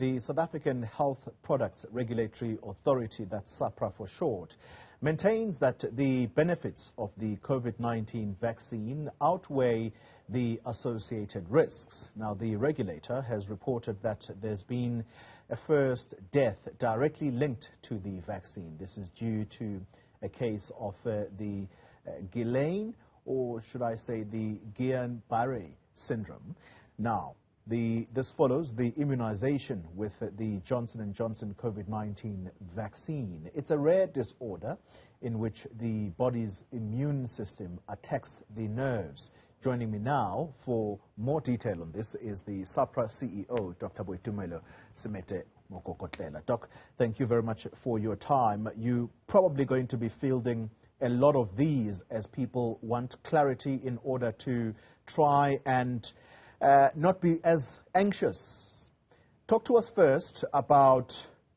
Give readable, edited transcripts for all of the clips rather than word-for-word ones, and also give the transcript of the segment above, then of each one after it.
The South African Health Products Regulatory Authority, that's SAHPRA for short, maintains that the benefits of the COVID-19 vaccine outweigh the associated risks. Now, the regulator has reported that there's been a first death directly linked to the vaccine. This is due to a case of the Guillain, or should I say the Guillain-Barré Syndrome. Now, this follows the immunization with the Johnson & Johnson COVID-19 vaccine. It's a rare disorder in which the body's immune system attacks the nerves. Joining me now for more detail on this is the SAPHRA CEO, Dr. Boitumelo, Semete-Mokokotlela. Doc, thank you very much for your time. You're probably going to be fielding a lot of these as people want clarity in order to try and not be as anxious. Talk to us first about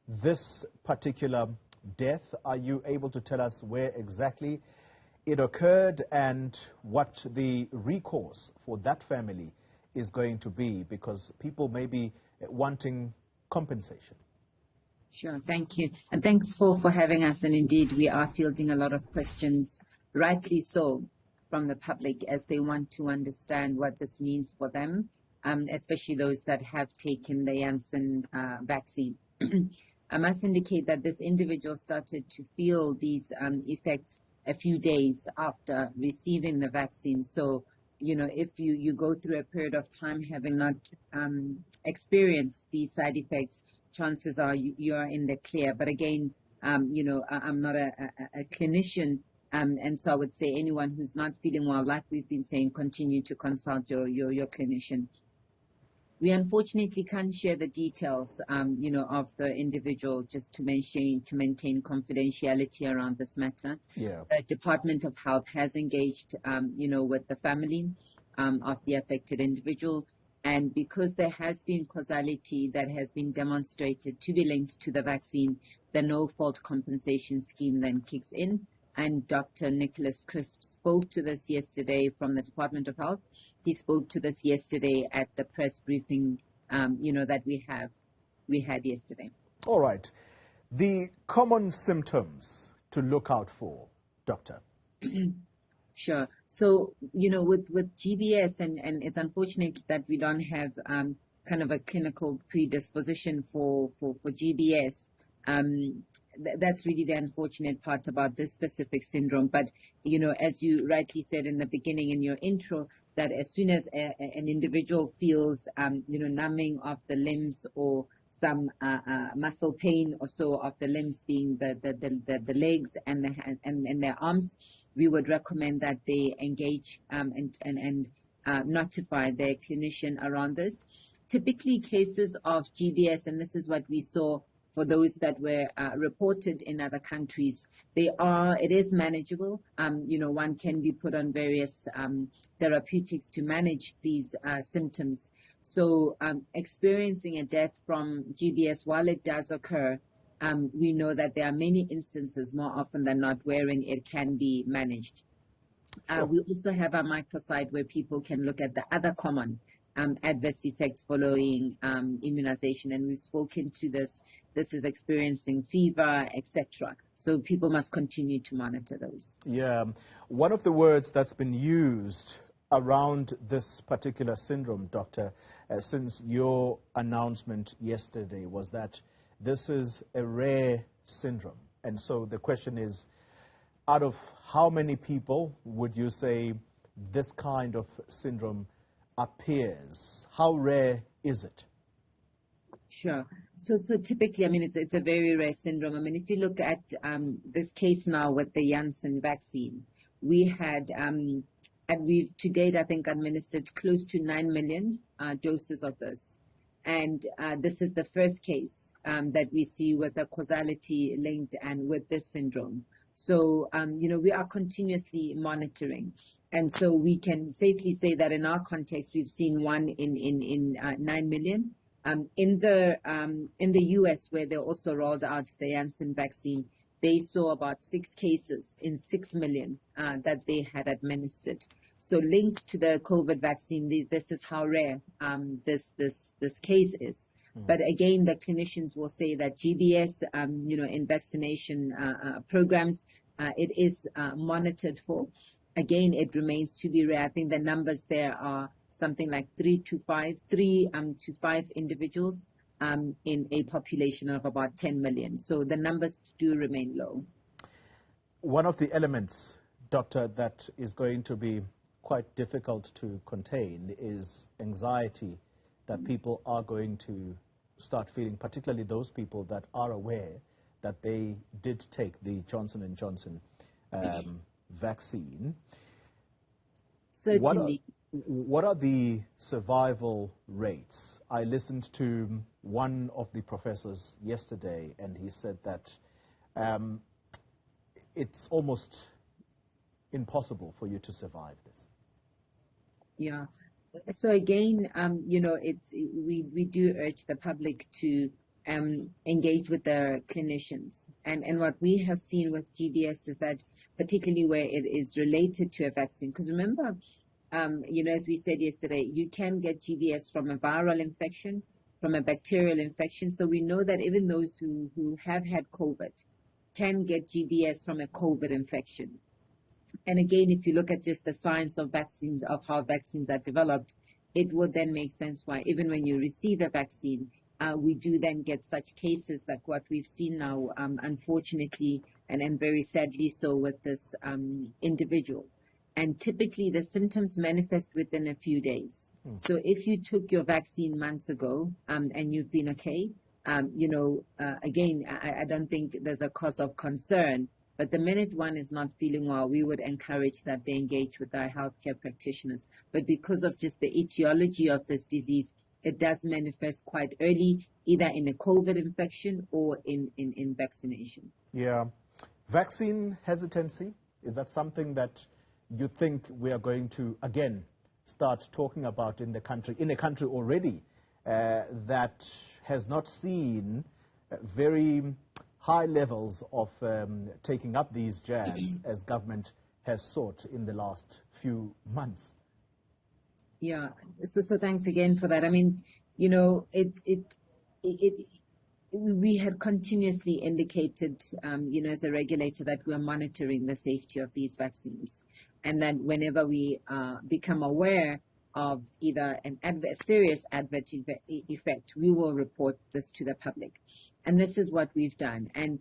this particular death. Are you able to tell us where exactly it occurred and what the recourse for that family is going to be? Because people may be wanting compensation. Sure, thank you. And thanks for having us. And indeed, we are fielding a lot of questions, rightly so, from the public as they want to understand what this means for them, especially those that have taken the Janssen vaccine. I must indicate that this individual started to feel these effects a few days after receiving the vaccine. So, you know, if you go through a period of time having not experienced these side effects, chances are you are in the clear. But again, you know, I'm not a clinician. And so I would say anyone who's not feeling well, like we've been saying, continue to consult your clinician. We unfortunately can't share the details, you know, of the individual just to maintain confidentiality around this matter. Yeah. The Department of Health has engaged, you know, with the family of the affected individual. And because there has been causality that has been demonstrated to be linked to the vaccine, the no-fault compensation scheme then kicks in. And Dr. Nicholas Crisp spoke to this yesterday from the Department of Health. He spoke to this yesterday at the press briefing, you know, that we had yesterday. All right. The common symptoms to look out for, Doctor. Sure. So, you know, with GBS, and it's unfortunate that we don't have kind of a clinical predisposition for GBS. That's really the unfortunate part about this specific syndrome. But, you know, as you rightly said in the beginning in your intro, that as soon as an individual feels, you know, numbing of the limbs or some muscle pain or so of the limbs, being the legs and the hands and their arms, we would recommend that they engage and notify their clinician around this. Typically, cases of GBS, and this is what we saw for those that were reported in other countries, it is manageable. You know, one can be put on various therapeutics to manage these symptoms. So experiencing a death from GBS, while it does occur, we know that there are many instances, more often than not, wherein it can be managed. Sure. We also have a microsite where people can look at the other common adverse effects following immunization, and we've spoken to this. This is experiencing fever, etc. So people must continue to monitor those. Yeah. One of the words that's been used around this particular syndrome, Doctor, since your announcement yesterday, was that this is a rare syndrome. And so the question is, out of how many people would you say this kind of syndrome appears? How rare is it? Sure. So typically, I mean, it's a very rare syndrome. I mean, if you look at this case now with the Janssen vaccine, we had, and we've to date, I think, administered close to 9 million doses of this. And this is the first case that we see with a causality linked and with this syndrome. So, you know, we are continuously monitoring. And so we can safely say that in our context, we've seen one in 9 million. In the US, where they also rolled out the Janssen vaccine, they saw about 6 cases in 6 million that they had administered. So linked to the COVID vaccine, this is how rare this case is. But again, the clinicians will say that GBS, in vaccination programs, it is monitored for. Again, it remains to be rare. I think the numbers there are something like 3 to 5 individuals in a population of about 10 million. So the numbers do remain low. One of the elements, Doctor, that is going to be quite difficult to contain is anxiety that people are going to start feeling, particularly those people that are aware that they did take the Johnson & Johnson vaccine. Certainly. What are the survival rates? I listened to one of the professors yesterday, and he said that it's almost impossible for you to survive this. Yeah. So again, we do urge the public to engage with the clinicians. And what we have seen with GBS is that, particularly where it is related to a vaccine, because remember, as we said yesterday, you can get GBS from a viral infection, from a bacterial infection. So we know that even those who have had COVID can get GBS from a COVID infection. And again, if you look at just the science of vaccines, of how vaccines are developed, it would then make sense why even when you receive a vaccine, we do then get such cases like what we've seen now, unfortunately, and very sadly so with this individual. And typically the symptoms manifest within a few days. So if you took your vaccine months ago and you've been okay, again, I don't think there's a cause of concern. But the minute one is not feeling well, we would encourage that they engage with our healthcare practitioners. But because of just the etiology of this disease, it does manifest quite early, either in a COVID infection or in vaccination. Yeah. Vaccine hesitancy, is that something that you think we are going to, again, start talking about in a country already that has not seen very high levels of taking up these jabs as government has sought in the last few months? Yeah, so thanks again for that. I mean, we had continuously indicated, as a regulator, that we are monitoring the safety of these vaccines, and that whenever we become aware of either a serious adverse effect, we will report this to the public. And this is what we've done. And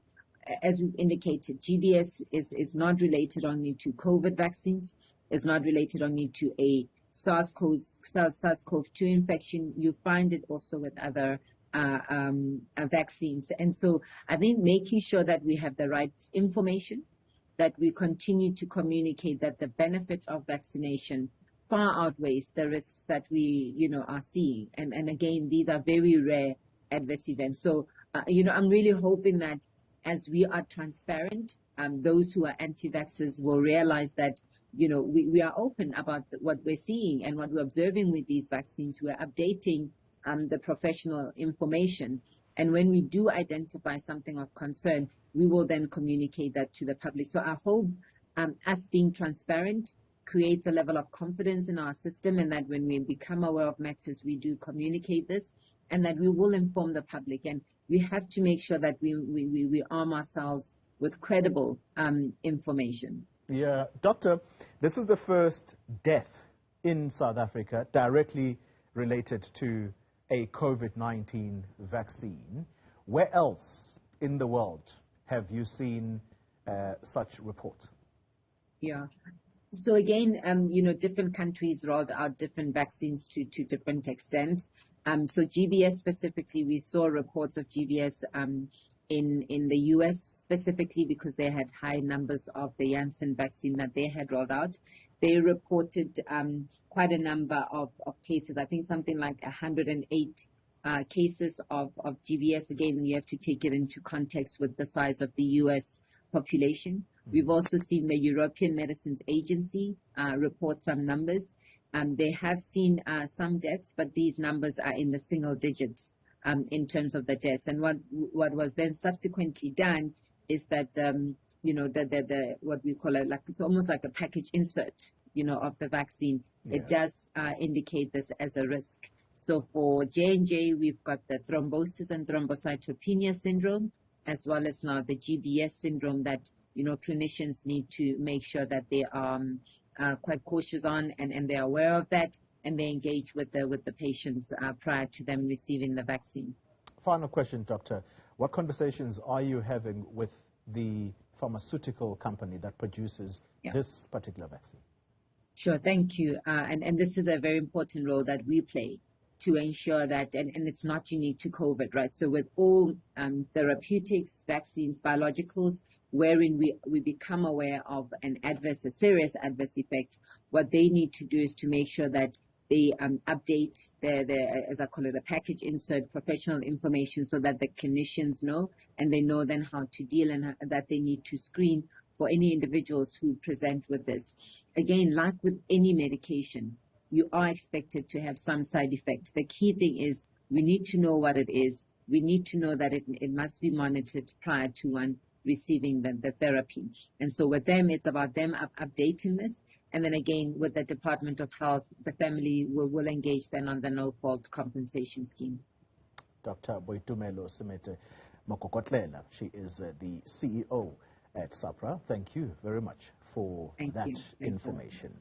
as we've indicated, GBS is not related only to COVID vaccines, is not related only to a SARS-CoV-2 infection. You find it also with other vaccines. And so I think making sure that we have the right information, that we continue to communicate that the benefit of vaccination far outweighs the risks that we, are seeing. And again, these are very rare adverse events. So, I'm really hoping that as we are transparent, those who are anti-vaxxers will realize that, we are open about what we're seeing and what we're observing with these vaccines. We're updating the professional information. And when we do identify something of concern, we will then communicate that to the public. So I hope us being transparent creates a level of confidence in our system, and that when we become aware of matters, we do communicate this, and that we will inform the public. And we have to make sure that we arm ourselves with credible information. Yeah, Doctor, this is the first death in South Africa directly related to a COVID-19 vaccine. Where else in the world have you seen such reports? Yeah. So again, different countries rolled out different vaccines to different extents. So GBS specifically, we saw reports of GBS in the US specifically because they had high numbers of the Janssen vaccine that they had rolled out. They reported quite a number of cases, I think something like 108 cases of GBS. Again, you have to take it into context with the size of the US population. We've also seen the European Medicines Agency report some numbers. They have seen some deaths, but these numbers are in the single digits in terms of the deaths. And what was then subsequently done is that what we call it's almost like a package insert, of the vaccine. Yeah. It does indicate this as a risk. So for J&J, we've got the thrombosis and thrombocytopenia syndrome, as well as now the GBS syndrome that, clinicians need to make sure that they are quite cautious on, and they're aware of that, and they engage with the patients prior to them receiving the vaccine. Final question, Doctor. What conversations are you having with the pharmaceutical company that produces this particular vaccine? Sure, thank you. And this is a very important role that we play to ensure that, and it's not unique to COVID, right? So with all therapeutics, vaccines, biologicals, wherein we become aware of a serious adverse effect, what they need to do is to make sure that they update as I call it, the package insert professional information so that the clinicians know, and they know then how to deal, and that they need to screen for any individuals who present with this. Again, like with any medication, you are expected to have some side effects. The key thing is we need to know what it is. We need to know that it must be monitored prior to one receiving the therapy. And so with them, it's about them updating this. And then again, with the Department of Health, the family will engage then on the no-fault compensation scheme. Dr. Boitumelo Semete-Mokokotlela, she is the CEO at SAHPRA. Thank you very much for that information.